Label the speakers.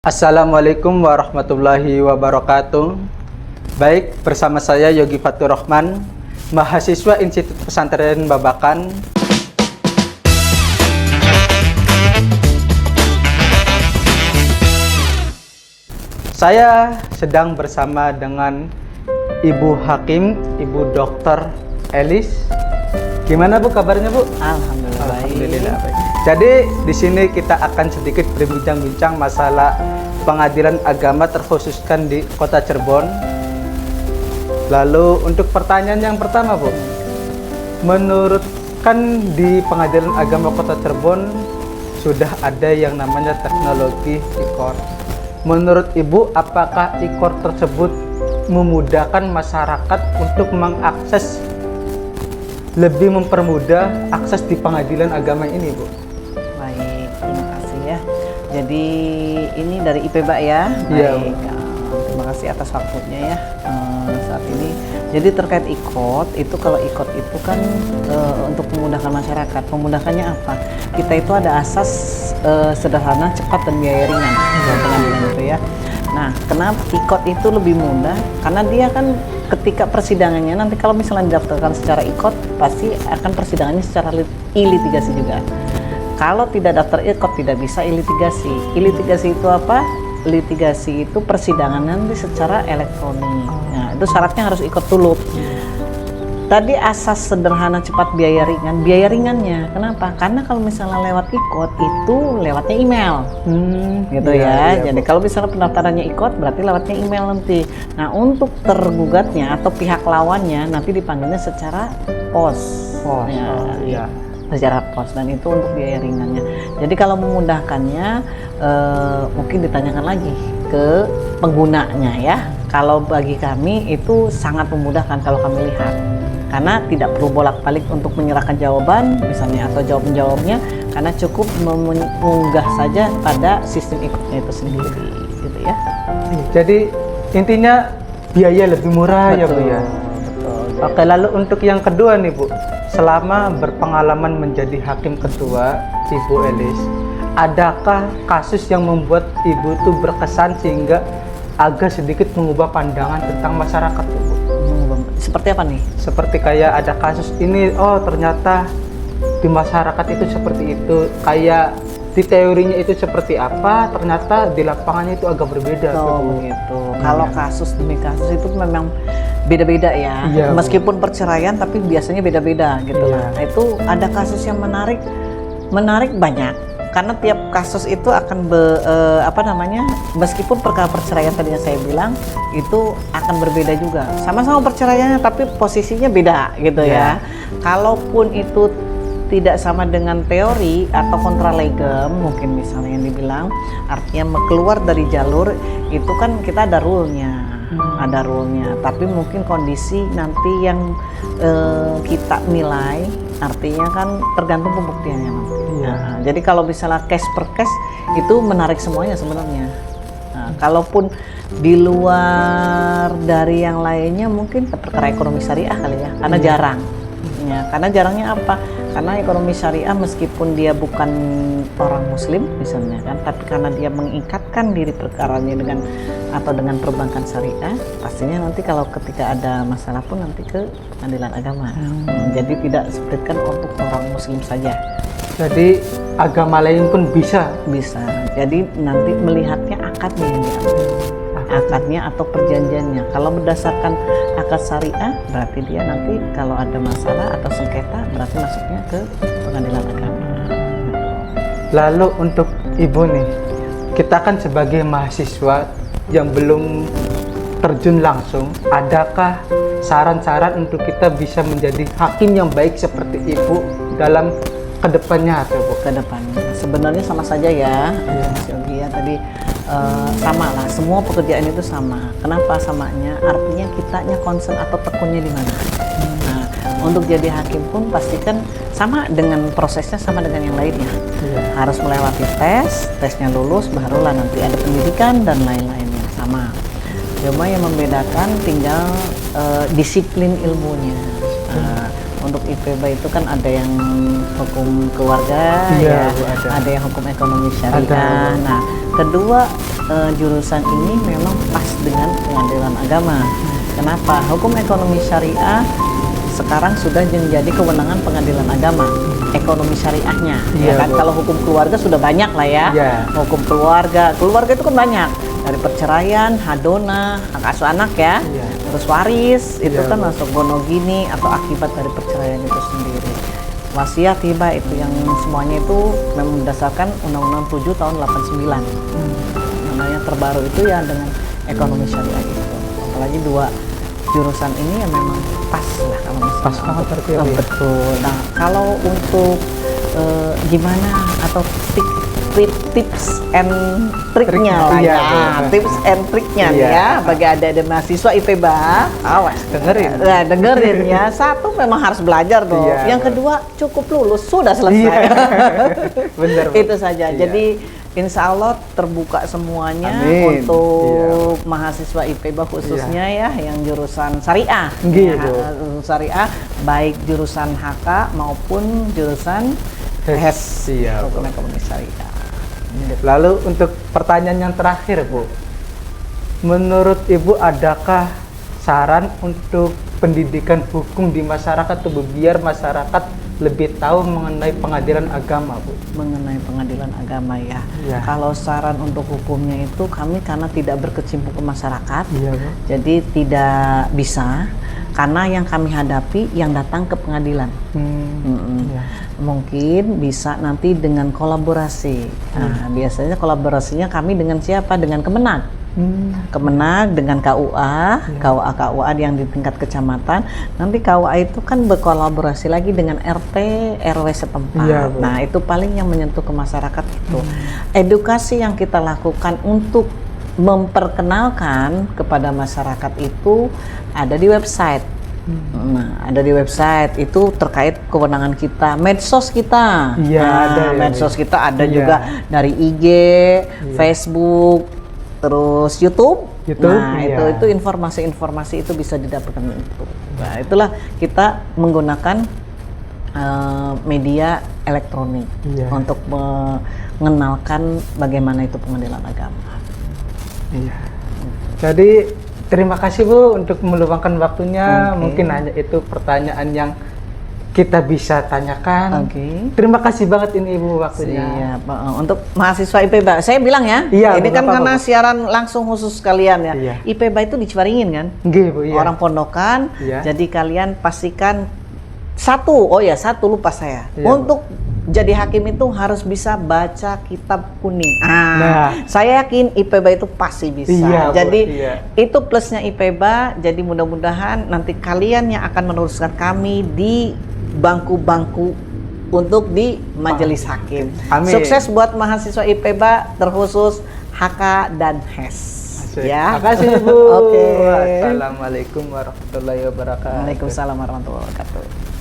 Speaker 1: Assalamualaikum warahmatullahi wabarakatuh. Baik, bersama saya Yogi Fatur Rahman, mahasiswa Institut Pesantren Babakan. Saya sedang bersama dengan Ibu Hakim, Ibu Dokter Elis. Gimana Bu kabarnya Bu?
Speaker 2: Alhamdulillah
Speaker 1: baik. Jadi di sini kita akan sedikit berbincang-bincang masalah pengadilan agama terkhususkan di Kota Cirebon. Lalu untuk pertanyaan yang pertama Bu, menurut kan di pengadilan agama Kota Cirebon sudah ada yang namanya teknologi e-court. Menurut Ibu, apakah e-court tersebut memudahkan masyarakat untuk mengakses, lebih mempermudah akses di pengadilan agama ini Bu?
Speaker 2: Baik, terima kasih ya. Jadi ini dari IPBA ya.
Speaker 1: Iya.
Speaker 2: Baik, terima kasih atas waktunya ya saat ini. Jadi terkait e-court itu, kalau e-court itu kan untuk memudahkan masyarakat. Memudahkannya apa? Kita itu ada asas sederhana, cepat dan biaya ringan pengadilan itu ya. Nah, kenapa e-court itu lebih mudah? Karena dia kan ketika persidangannya nanti kalau misalnya didaftarkan secara e-court, pasti akan persidangannya secara e-litigasi juga. Kalau tidak daftar e-court tidak bisa e-litigasi. E-litigasi itu apa? Litigasi itu persidangan nanti secara elektronik. Nah, itu syaratnya harus e-court dulu. Tadi asas sederhana, cepat, biaya ringan. Biaya ringannya, kenapa? Karena kalau misalnya lewat e-court itu lewatnya email, gitu ya. Jadi kalau misalnya pendaftarannya e-court berarti lewatnya email nanti. Nah, untuk tergugatnya atau pihak lawannya nanti dipanggilnya secara pos. Secara pos, dan itu untuk biaya ringannya. Jadi kalau memudahkannya mungkin ditanyakan lagi ke penggunanya ya. Kalau bagi kami itu sangat memudahkan kalau kami lihat, karena tidak perlu bolak-balik untuk menyerahkan jawaban misalnya atau jawabnya, karena cukup mengunggah saja pada sistem e-courtnya itu sendiri gitu ya.
Speaker 1: Jadi intinya biaya lebih murah.
Speaker 2: Betul,
Speaker 1: ya Bu ya.
Speaker 2: Betul.
Speaker 1: Oke, lalu untuk yang kedua nih Bu, selama berpengalaman menjadi hakim ketua Ibu Elis, adakah kasus yang membuat Ibu itu berkesan sehingga agak sedikit mengubah pandangan tentang masyarakat Bu?
Speaker 2: Seperti apa nih?
Speaker 1: Seperti kayak ada kasus ini, oh ternyata di masyarakat itu seperti itu, kayak di teorinya itu seperti apa, ternyata di lapangannya itu agak berbeda.
Speaker 2: Begitu. Kalau kasus demi kasus itu memang beda-beda ya.
Speaker 1: Iya,
Speaker 2: meskipun perceraian tapi biasanya beda-beda gitu lah. Nah, itu ada kasus yang menarik banyak. Karena tiap kasus itu akan meskipun perkara perceraian tadi yang saya bilang itu akan berbeda juga. Sama-sama perceraiannya tapi posisinya beda gitu ya. Kalaupun itu tidak sama dengan teori atau kontra legem, mungkin misalnya yang dibilang artinya keluar dari jalur itu kan kita ada rule-nya. Ada rule-nya, tapi mungkin kondisi nanti yang kita nilai artinya kan tergantung pembuktiannya nanti. Nah, jadi kalau misalnya case per case itu menarik semuanya sebenarnya. Nah, kalaupun di luar dari yang lainnya mungkin perkara ekonomi syariah kali ya, karena jarang. Ya, karena jarangnya apa? Karena ekonomi syariah meskipun dia bukan orang muslim misalnya kan, tapi karena dia mengikatkan diri perkaranya dengan perbankan syariah, pastinya nanti kalau ketika ada masalah pun nanti ke pengadilan agama. Jadi tidak seperti untuk orang muslim saja.
Speaker 1: Jadi agama lain pun bisa.
Speaker 2: Jadi nanti melihatnya akadnya yang diambil. Akadnya atau perjanjiannya. Kalau berdasarkan akad syariah, berarti dia nanti kalau ada masalah atau sengketa berarti masuknya ke pengadilan agama.
Speaker 1: Lalu untuk Ibu nih, kita kan sebagai mahasiswa yang belum terjun langsung, adakah saran-saran untuk kita bisa menjadi hakim yang baik seperti Ibu dalam kedepannya atau Bu?
Speaker 2: Kedepannya sebenarnya sama saja ya, Mas Yogi ya tadi. Sama lah, semua pekerjaan itu sama. Kenapa samanya? Artinya kitanya concern atau tekunnya di mana. Nah, untuk jadi hakim pun pastikan sama dengan prosesnya, sama dengan yang lainnya. Harus melewati tesnya lulus, barulah nanti ada pendidikan dan lain-lainnya sama. Cuma yang membedakan tinggal disiplin ilmunya. Untuk IPB itu kan ada yang hukum keluarga, ada yang hukum ekonomi syariah. Nah, kedua jurusan ini memang pas dengan pengadilan agama. Kenapa? Hukum ekonomi syariah sekarang sudah menjadi kewenangan pengadilan agama. Ekonomi syariahnya,
Speaker 1: Iya,
Speaker 2: ya kan?
Speaker 1: Bu.
Speaker 2: Kalau hukum keluarga sudah banyak lah ya.
Speaker 1: Iya.
Speaker 2: Hukum keluarga itu kan banyak. Dari perceraian, hadona, hak asuh anak ya,
Speaker 1: Iya.
Speaker 2: terus waris, itu
Speaker 1: Iya,
Speaker 2: kan
Speaker 1: Bu.
Speaker 2: masuk gonogini atau akibat dari perceraian itu sendiri. Wasiat hibah itu yang semuanya itu memang berdasarkan Undang-Undang 7 tahun 89. Nah, yang terbaru itu ya dengan ekonomi syariah itu. Apalagi dua jurusan ini ya memang pas lah kalau misalnya
Speaker 1: Pas banget
Speaker 2: untuk-
Speaker 1: berarti ya, Bu, ya?
Speaker 2: betul. Nah, kalau untuk gimana atau tips and triknya lah
Speaker 1: Iya,
Speaker 2: ya,
Speaker 1: Bu.
Speaker 2: tips and triknya nih
Speaker 1: Iya.
Speaker 2: ya bagi adik-adik mahasiswa IPBA, awas
Speaker 1: Dengerin.
Speaker 2: Nah, dengerin ya. Satu memang harus belajar dong.
Speaker 1: Iya,
Speaker 2: Yang
Speaker 1: Bu.
Speaker 2: kedua cukup lulus sudah selesai.
Speaker 1: Iya. Bener, Bu.
Speaker 2: Itu saja.
Speaker 1: Iya.
Speaker 2: Jadi insya Allah terbuka semuanya
Speaker 1: Amin.
Speaker 2: untuk mahasiswa IPB khususnya ya yang jurusan syariah.
Speaker 1: Nggih,
Speaker 2: Ya,
Speaker 1: Bu.
Speaker 2: syariah baik jurusan HK maupun jurusan HES,
Speaker 1: Iya, Bu.
Speaker 2: hukum ekonomi syariah.
Speaker 1: Lalu untuk pertanyaan yang terakhir, Bu. Menurut Ibu adakah saran untuk pendidikan hukum di masyarakat tuh, Bu, biar masyarakat lebih tahu mengenai pengadilan agama, Bu?
Speaker 2: Mengenai pengadilan agama ya.
Speaker 1: Iya.
Speaker 2: Kalau saran untuk hukumnya itu kami karena tidak berkecimpung ke masyarakat,
Speaker 1: Iya, Bu.
Speaker 2: jadi tidak bisa karena yang kami hadapi yang datang ke pengadilan. Mm-mm.
Speaker 1: Iya.
Speaker 2: Mungkin bisa nanti dengan kolaborasi. Nah, biasanya kolaborasinya kami dengan siapa? Dengan Kemenag. Kemenag dengan KUA, KUA yang di tingkat kecamatan. Nanti KUA itu kan berkolaborasi lagi dengan RT, RW setempat.
Speaker 1: Iya, Bu.
Speaker 2: Nah, itu paling yang menyentuh ke masyarakat itu. Edukasi yang kita lakukan untuk memperkenalkan kepada masyarakat itu ada di website. Nah, ada di website itu terkait kewenangan kita, medsos kita.
Speaker 1: Iya,
Speaker 2: Nah,
Speaker 1: ada ya,
Speaker 2: medsos
Speaker 1: Bu.
Speaker 2: kita ada
Speaker 1: Iya.
Speaker 2: juga dari IG, Facebook, terus YouTube. Nah,
Speaker 1: iya.
Speaker 2: itu informasi-informasi itu bisa didapatkan itu. Nah, itulah kita menggunakan media elektronik
Speaker 1: Iya.
Speaker 2: untuk mengenalkan bagaimana itu pengadilan agama.
Speaker 1: Iya. Jadi terima kasih, Bu, untuk meluangkan waktunya.
Speaker 2: Oke.
Speaker 1: Mungkin hanya itu pertanyaan yang kita bisa tanyakan.
Speaker 2: Oke.
Speaker 1: Terima kasih banget ini, Ibu, waktunya.
Speaker 2: Siap. Untuk mahasiswa IPB, saya bilang ya,
Speaker 1: Iya,
Speaker 2: ini kan
Speaker 1: nggak apa-apa,
Speaker 2: karena
Speaker 1: Bu.
Speaker 2: siaran langsung khusus kalian ya.
Speaker 1: Iya.
Speaker 2: IPB itu di Ciwaringin kan,
Speaker 1: Nggih, Bu, iya.
Speaker 2: orang pondokan.
Speaker 1: Iya.
Speaker 2: Jadi kalian pastikan satu lupa saya.
Speaker 1: Iya,
Speaker 2: Untuk jadi hakim itu harus bisa baca kitab kuning.
Speaker 1: Nah.
Speaker 2: Saya yakin IPB itu pasti bisa.
Speaker 1: Iya, Bu,
Speaker 2: Jadi
Speaker 1: iya.
Speaker 2: itu plusnya IPB. Jadi mudah-mudahan nanti kalian yang akan meneruskan kami di bangku-bangku untuk di majelis hakim.
Speaker 1: Amin.
Speaker 2: Sukses buat mahasiswa IPB terkhusus HK dan HES. Ya.
Speaker 1: Makasih, Bu.
Speaker 2: Oke.
Speaker 1: Assalamualaikum warahmatullahi wabarakatuh.
Speaker 2: Waalaikumsalam warahmatullahi wabarakatuh.